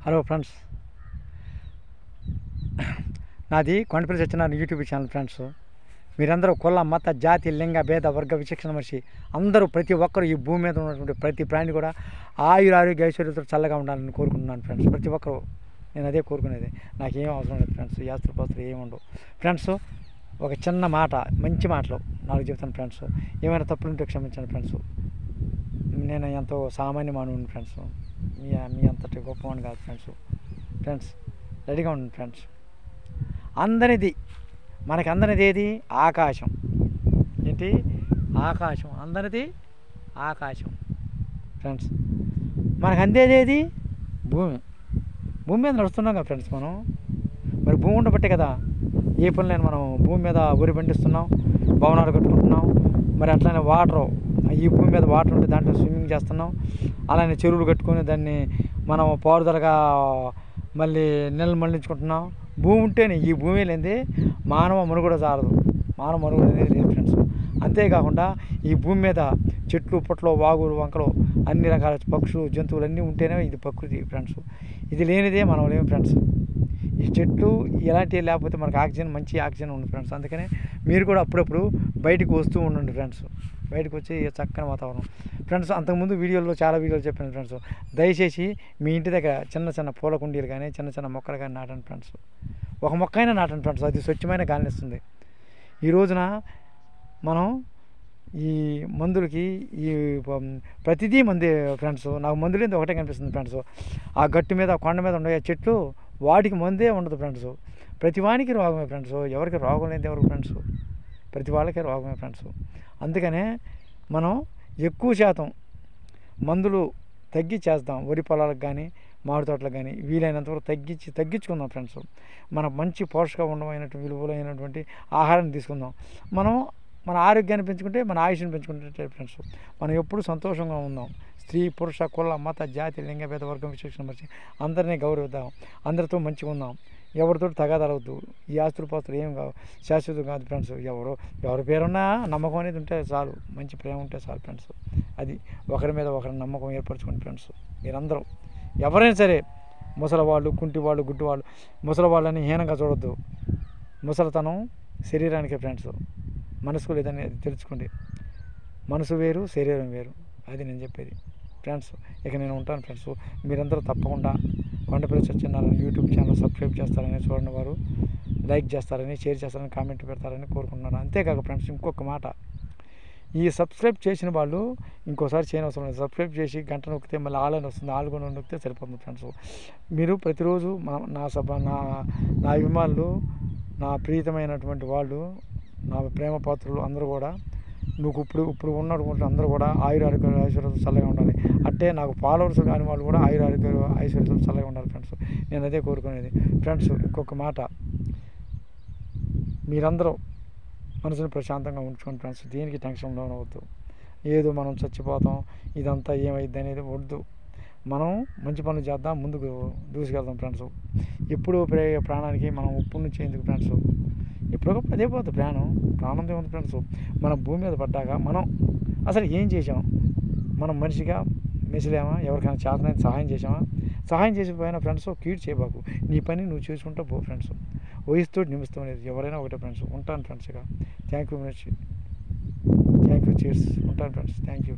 Hello friends, నాది Kondapalli Satyanarayana YouTube channel. Friends, మీరందరూ కుల మత జాతి లింగ భేద వర్గ విచక్షణ మనిషి అందరూ ప్రతి ఒక్కరు ఈ భూమి మీద ఉన్నటువంటి ప్రతి ప్రాణి కూడా ఆరోగ్య ఐశ్వర్యంతో చల్లగా ఉండాలని కోరుకుంటున్నాను. ఫ్రెండ్స్, ప్రతి ఒక్కరు నేను అదే కోరుకునేది. నాకేం అవసరం లేదు ఫ్రెండ్స్, యాత్ర పాత్రలు ఏమి ఉండవు. ఫ్రెండ్స్, ఒక చిన్న మాట, మంచి మాటలు నాకు చెప్తాను. ఫ్రెండ్స్, ఏమైనా తప్పులు ఉంటే క్షమించండి. ఫ్రెండ్స్, నేను ఎంతో సామాన్య మానవుని. ఫ్రెండ్స్, మీ అంతటి గొప్పవాడిని కాదు. ఫ్రెండ్స్ రెడీగా ఉండండి. ఫ్రెండ్స్, మనకి అందరిది ఏది? ఆకాశం. ఏంటి? ఆకాశం. అందరిది ఆకాశం. ఫ్రెండ్స్, మనకు అందేది ఏది? భూమి మీద నడుస్తున్నాం కదా ఫ్రెండ్స్. మనం మరి భూమి ఉండబట్టే కదా ఏ పనులైనా మనం భూమి మీద ఊరి పండిస్తున్నాం, భవనాలు కట్టుకుంటున్నాం. మరి అట్లానే వాటరు, ఈ భూమి మీద వాటర్ ఉంటే దాంట్లో స్విమ్మింగ్ చేస్తున్నాం. అలానే చెరువులు కట్టుకొని దాన్ని మనం పారుదలగా మళ్ళీ నీళ్ళు మళ్ళించుకుంటున్నాం. భూమి ఉంటేనే, ఈ భూమి లేనిది మానవ మనుగడ సారదు. మానవ మనుగడ అనేది లేదు ఫ్రెండ్స్. అంతేకాకుండా ఈ భూమి మీద చెట్లు పుట్టలు వాగులు వంకలు అన్ని రకాల పక్షులు జంతువులు అన్నీ ఉంటేనే ఇది ప్రకృతి. ఫ్రెండ్స్, ఇది లేనిదే మనం లేము. ఫ్రెండ్స్, ఈ చెట్లు ఇలాంటివి లేకపోతే మనకు ఆక్సిజన్, మంచి ఆక్సిజన్ ఉంది. ఫ్రెండ్స్, అందుకనే మీరు కూడా అప్పుడప్పుడు బయటకు వస్తూ ఉండండి. ఫ్రెండ్స్, బయటకు వచ్చి చక్కని వాతావరణం. ఫ్రెండ్స్, అంతకుముందు చాలా వీడియోలు చెప్పాను. ఫ్రెండ్స్, దయచేసి మీ ఇంటి దగ్గర చిన్న చిన్న పూల కుండీలు కానీ చిన్న చిన్న మొక్కలు కానీ నాటండి. ఫ్రెండ్స్, ఒక మొక్క అయినా నాటండి. ఫ్రెండ్స్, అది స్వచ్ఛమైన గాలిని ఇస్తుంది. ఈ రోజున మనం ఈ మందులకి ఈ ప్రతిదీ మంది. ఫ్రెండ్స్, నాకు మందులేంది ఒకటే కనిపిస్తుంది. ఫ్రెండ్స్, ఆ గట్టు మీద కొండ మీద ఉండే చెట్లు వాటికి మందే ఉండదు. ఫ్రెండ్స్, ప్రతి వానికి రోగమే. ఫ్రెండ్స్, ఎవరికి రోగం లేనిది ఎవరికి? ఫ్రెండ్స్, ప్రతి వాళ్ళకే రోగమే. ఫ్రెండ్స్, అందుకనే మనం ఎక్కువ శాతం మందులు తగ్గించేద్దాం. వరి పొలాలకు కానీ మామిడి తోటలకు కానీ వీలైనంతవరకు తగ్గించుకుందాం. ఫ్రెండ్స్, మన మంచి పోషక ఉండమైనటువంటి విలువలైనటువంటి ఆహారాన్ని తీసుకుందాం. మనం మన ఆరోగ్యాన్ని పెంచుకుంటే మన ఆయుష్ని పెంచుకుంటే ఫ్రెండ్స్, మనం ఎప్పుడు సంతోషంగా ఉందాం. స్త్రీ పురుష కుల మత జాతి లింగ భేద వర్గం విచక్షణ మరిచి అందరినీ గౌరవిద్దాం. అందరితో మంచిగా ఉందాం. ఎవరితో తగాదలవద్దు. ఈ ఆస్తుపాస్తులు ఏం కావు, శాశ్వతం కాదు. ఫ్రెండ్స్, ఎవరి పేరున్నా నమ్మకం అనేది ఉంటే చాలు, మంచి ప్రేమ ఉంటే చాలు. ఫ్రెండ్స్, అది ఒకరి మీద ఒకరి నమ్మకం ఏర్పరచుకోండి. ఫ్రెండ్స్, మీరందరూ ఎవరైనా సరే, ముసలివాళ్ళు, కుంటివాళ్ళు, గుడ్డివాళ్ళు, ముసలివాళ్ళని హీనంగా చూడొద్దు. ముసలితనం శరీరానికే. ఫ్రెండ్స్, మనసుకు లేదని అది తెలుసుకోండి. మనసు వేరు, శరీరం వేరు, అది నేను చెప్పేది. ఫ్రెండ్స్, ఇక నేను ఉంటాను. ఫ్రెండ్స్, మీరందరూ తప్పకుండా Kondapalli Satyanarayana YouTube channel subscribe చేస్తారని, చూడండి వారు లైక్ చేస్తారని, షేర్ చేస్తారని, కామెంట్ పెడతారని కోరుకుంటున్నాను. అంతేకాక ఫ్రెండ్స్, ఇంకొక మాట, ఈ సబ్స్క్రైబ్ చేసిన వాళ్ళు ఇంకోసారి చేయనవసరం లేదు. సబ్స్క్రైబ్ చేసి గంట నొక్కితే మళ్ళీ ఆల్ అని వస్తుంది. ఆల్ కూడా నొక్కితే సరిపోతుంది. ఫ్రెండ్స్, మీరు ప్రతిరోజు నా అభిమానులు, నా ప్రీతమైనటువంటి వాళ్ళు, నా ప్రేమ పాత్రలు అందరూ కూడా నువ్వు ఇప్పుడు ఉన్నటువంటి అందరూ కూడా ఆయురారోగ్య ఐశ్వర్యాలతో చల్లగా ఉండాలి. అంటే నాకు ఫాలోవర్స్ కాని వాళ్ళు కూడా ఆయురారోగ్య ఐశ్వర్యాలతో చల్లగా ఉండాలి. ఫ్రెండ్స్, నేను అదే కోరుకునేది. ఫ్రెండ్స్, ఇంకొక మాట, మీరందరూ మనసుని ప్రశాంతంగా ఉంచుకోండి. ఫ్రెండ్స్, దేనికి టెన్షన్ లోనవద్దు. ఏదో మనం చచ్చిపోతాం, ఇదంతా ఏమైద్ది అనేది వద్దు. మనం మంచి పనులు చేద్దాం, ముందుకు దూసుకెళ్దాం. ఫ్రెండ్స్, ఎప్పుడు ప్రాణానికి మనం ఉప్పు నుంచి ఎందుకు? ఫ్రెండ్స్, ఎప్పటికప్పుడు అదే పోతుంది ప్రాణంతో ఉంది. ఫ్రెండ్స్, మన భూమి మీద పడ్డాక మనం అసలు ఏం చేసాం? మనం మనిషిగా మెసిలేమా? ఎవరికైనా చేతనైతే సహాయం చేసామా? సహాయం చేసిపోయినా ఫ్రెండ్స్, కీడు చేయబాకు. నీ పని నువ్వు చేసుకుంటా పో. ఫ్రెండ్స్, వయసుతో నిమిస్తం లేదు. ఎవరైనా ఒకటే. ఫ్రెండ్స్, ఉంటాను. ఫ్రెండ్స్, ఇక థ్యాంక్ యూ. చీర్స్. ఉంటాను. Friends, thank you.